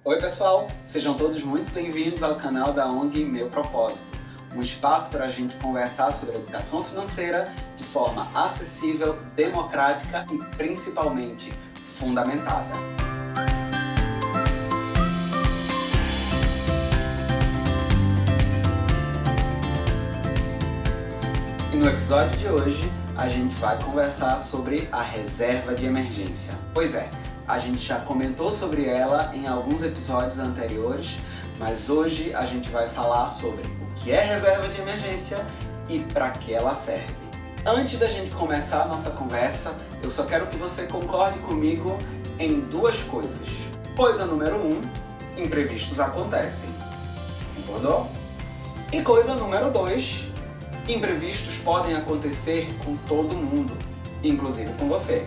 Oi pessoal, sejam todos muito bem-vindos ao canal da ONG Meu Propósito, um espaço para a gente conversar sobre educação financeira de forma acessível, democrática e principalmente fundamentada. E no episódio de hoje a gente vai conversar sobre a reserva de emergência. Pois é, a gente já comentou sobre ela em alguns episódios anteriores, mas hoje a gente vai falar sobre o que é reserva de emergência e para que ela serve. Antes da gente começar a nossa conversa, eu só quero que você concorde comigo em duas coisas. Coisa número 1, imprevistos acontecem. Concordou? E coisa número 2, imprevistos podem acontecer com todo mundo, inclusive com você.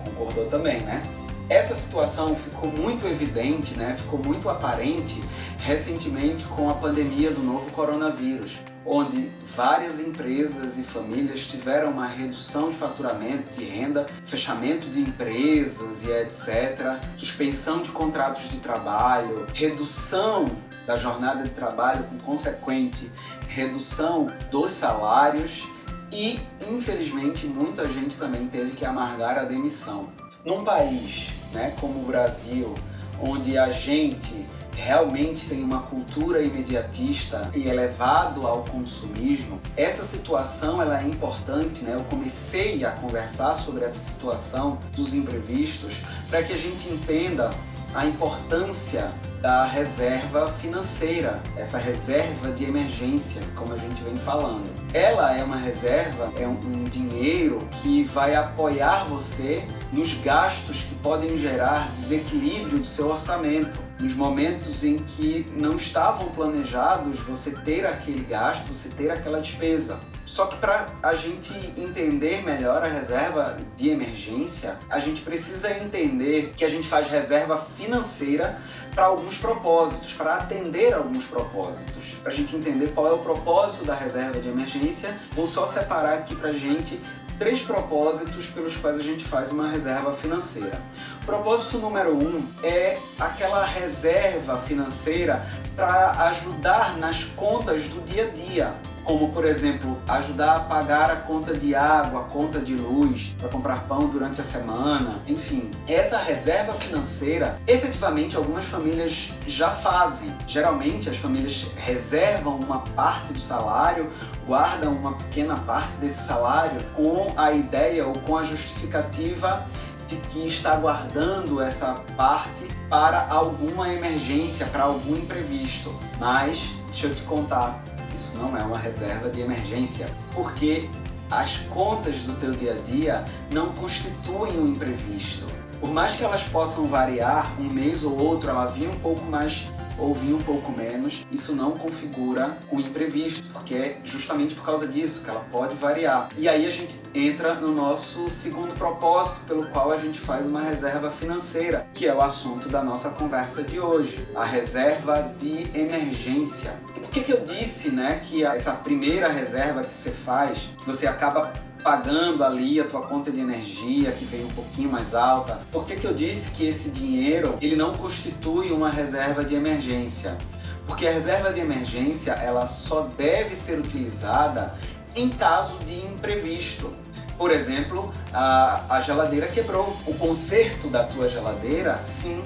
Concordou também, né? Essa situação ficou muito evidente, ficou muito aparente recentemente com a pandemia do novo coronavírus, onde várias empresas e famílias tiveram uma redução de faturamento, de renda, fechamento de empresas e etc., suspensão de contratos de trabalho, redução da jornada de trabalho com consequente redução dos salários e, infelizmente, muita gente também teve que amargar a demissão. Num país, como o Brasil, onde a gente realmente tem uma cultura imediatista e é levado ao consumismo, essa situação ela é importante, Eu comecei a conversar sobre essa situação dos imprevistos para que a gente entenda a importância da reserva financeira, essa reserva de emergência, como a gente vem falando. Ela é uma reserva, é um dinheiro que vai apoiar você nos gastos que podem gerar desequilíbrio do seu orçamento. Nos momentos em que não estavam planejados você ter aquele gasto, você ter aquela despesa. Só que para a gente entender melhor a reserva de emergência, a gente precisa entender que a gente faz reserva financeira para alguns propósitos, para atender a alguns propósitos. Para a gente entender qual é o propósito da reserva de emergência, vou só separar aqui para a gente 3 propósitos pelos quais a gente faz uma reserva financeira. O propósito número 1 é aquela reserva financeira para ajudar nas contas do dia a dia. Como, por exemplo, ajudar a pagar a conta de água, a conta de luz, para comprar pão durante a semana, enfim. Essa reserva financeira, efetivamente, algumas famílias já fazem. Geralmente, as famílias reservam uma parte do salário, guardam uma pequena parte desse salário com a ideia ou com a justificativa de que está guardando essa parte para alguma emergência, para algum imprevisto. Mas, deixa eu te contar, isso não é uma reserva de emergência, porque as contas do teu dia a dia não constituem um imprevisto. Por mais que elas possam variar, um mês ou outro ela vinha um pouco mais ou vinha um pouco menos, isso não configura um imprevisto, porque é justamente por causa disso que ela pode variar. E aí a gente entra no nosso segundo propósito, pelo qual a gente faz uma reserva financeira, que é o assunto da nossa conversa de hoje, a reserva de emergência. E por que eu disse, que essa primeira reserva que você faz, que você acaba pagando ali a tua conta de energia, que veio um pouquinho mais alta. Por que eu disse que esse dinheiro ele não constitui uma reserva de emergência? Porque a reserva de emergência ela só deve ser utilizada em caso de imprevisto. Por exemplo, a geladeira quebrou. O conserto da tua geladeira, sim,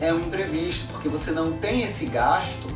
é um imprevisto, porque você não tem esse gasto,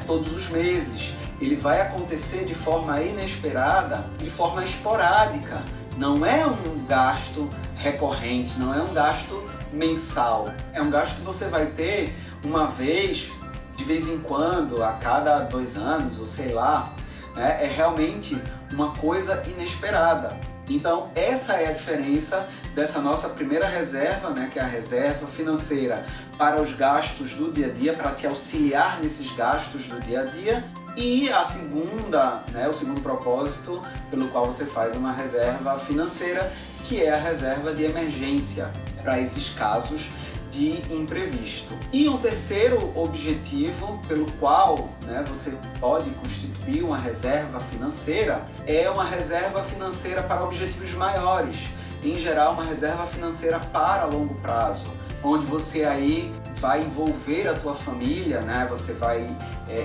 todos os meses. Ele vai acontecer de forma inesperada, de forma esporádica. Não é um gasto recorrente, não é um gasto mensal. É um gasto que você vai ter uma vez, de vez em quando, a cada 2 anos, ou sei lá. É realmente uma coisa inesperada. Então, essa é a diferença dessa nossa primeira reserva, que é a reserva financeira para os gastos do dia a dia, para te auxiliar nesses gastos do dia a dia. E a segunda, o segundo propósito pelo qual você faz uma reserva financeira, que é a reserva de emergência, para esses casos de imprevisto. E um terceiro objetivo pelo qual você pode constituir uma reserva financeira é uma reserva financeira para objetivos maiores, em geral uma reserva financeira para longo prazo, onde você aí vai envolver a tua família, né? Você vai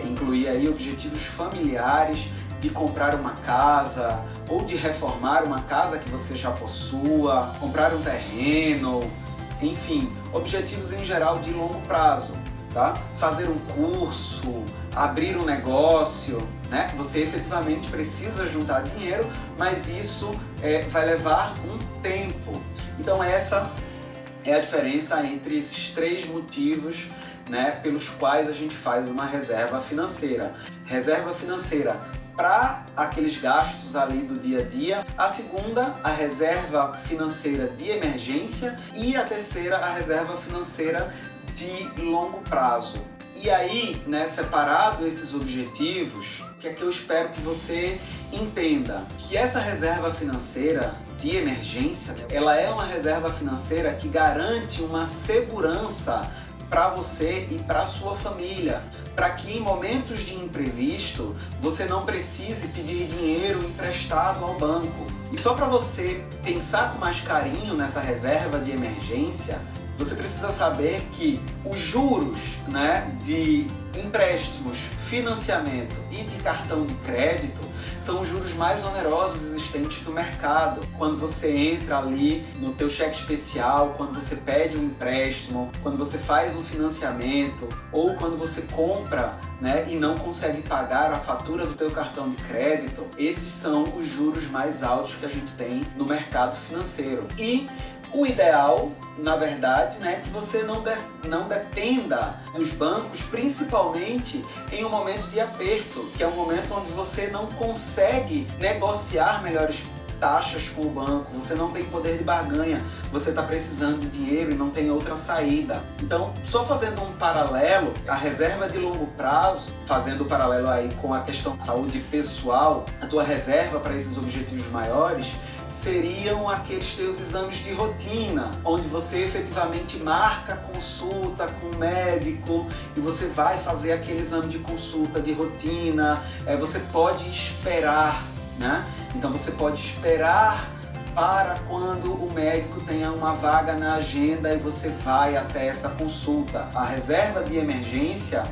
incluir aí objetivos familiares de comprar uma casa ou de reformar uma casa que você já possua, comprar um terreno, enfim, objetivos em geral de longo prazo, tá? Fazer um curso, abrir um negócio, né? Você efetivamente precisa juntar dinheiro, mas isso vai levar um tempo. Então essa é a diferença entre esses 3 motivos, né, pelos quais a gente faz uma reserva financeira. Reserva financeira para aqueles gastos ali do dia a dia. A segunda, a reserva financeira de emergência. E a terceira, a reserva financeira de longo prazo. E aí, né, separado esses objetivos, o que é que eu espero que você entenda? Que essa reserva financeira de emergência, ela é uma reserva financeira que garante uma segurança para você e para sua família, para que em momentos de imprevisto você não precise pedir dinheiro emprestado ao banco. E só para você pensar com mais carinho nessa reserva de emergência, você precisa saber que os juros, né, de empréstimos, financiamento e de cartão de crédito são os juros mais onerosos existentes no mercado. Quando você entra ali no teu cheque especial, quando você pede um empréstimo, quando você faz um financiamento ou quando você compra, né, e não consegue pagar a fatura do teu cartão de crédito, esses são os juros mais altos que a gente tem no mercado financeiro. E o ideal, na verdade, né, é que você não dependa dos bancos, principalmente em um momento de aperto, que é um momento onde você não consegue negociar melhores taxas com o banco, você não tem poder de barganha, você está precisando de dinheiro e não tem outra saída. Então, só fazendo um paralelo, a reserva de longo prazo, fazendo o paralelo aí com a questão de saúde pessoal, a tua reserva para esses objetivos maiores seriam aqueles teus exames de rotina, onde você efetivamente marca consulta com o médico e você vai fazer aquele exame de consulta de rotina. Você pode esperar, né? Então você pode esperar para quando o médico tenha uma vaga na agenda e você vai até essa consulta. A reserva de emergência,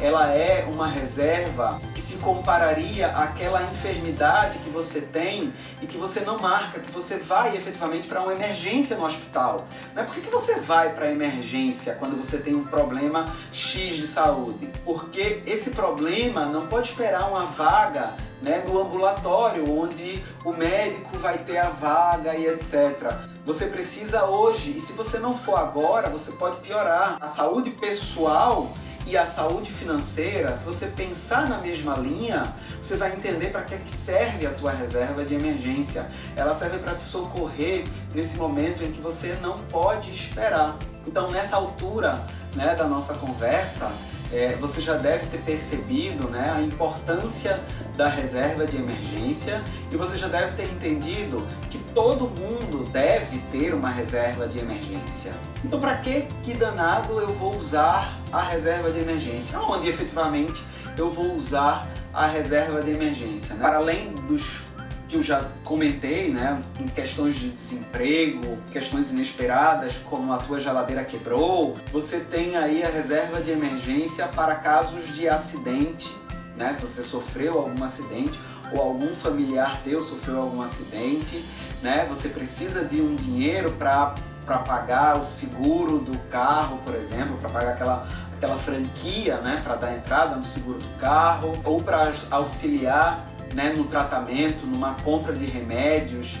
ela é uma reserva que se compararia àquela enfermidade que você tem e que você não marca, que você vai efetivamente para uma emergência no hospital. Mas por que você vai para a emergência quando você tem um problema X de saúde? Porque esse problema não pode esperar uma vaga, né, no ambulatório, onde o médico vai ter a vaga e etc. Você precisa hoje, e se você não for agora, você pode piorar. A saúde pessoal e a saúde financeira, se você pensar na mesma linha, você vai entender para que serve a tua reserva de emergência. Ela serve para te socorrer nesse momento em que você não pode esperar. Então, nessa altura, né, da nossa conversa, você já deve ter percebido, né, a importância da reserva de emergência e você já deve ter entendido que todo mundo deve ter uma reserva de emergência. Então, para que danado eu vou usar a reserva de emergência? Onde efetivamente eu vou usar a reserva de emergência, né? Para além dos que eu já comentei, né, em questões de desemprego, questões inesperadas, como a tua geladeira quebrou, você tem aí a reserva de emergência para casos de acidente, né, se você sofreu algum acidente ou algum familiar teu sofreu algum acidente, né, você precisa de um dinheiro para pagar o seguro do carro, por exemplo, para pagar aquela franquia, né, para dar entrada no seguro do carro, ou para auxiliar, né, no tratamento, numa compra de remédios,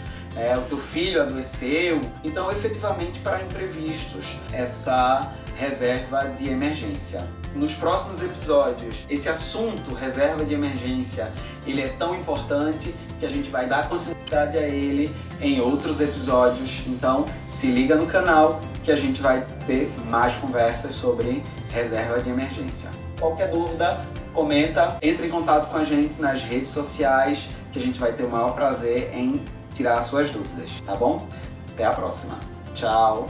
o teu filho adoeceu. Então, efetivamente, para imprevistos, essa reserva de emergência. Nos próximos episódios, esse assunto, reserva de emergência, ele é tão importante que a gente vai dar continuidade a ele em outros episódios. Então, se liga no canal que a gente vai ter mais conversas sobre reserva de emergência. Qualquer dúvida, comenta, entre em contato com a gente nas redes sociais, que a gente vai ter o maior prazer em tirar suas dúvidas, tá bom? Até a próxima. Tchau!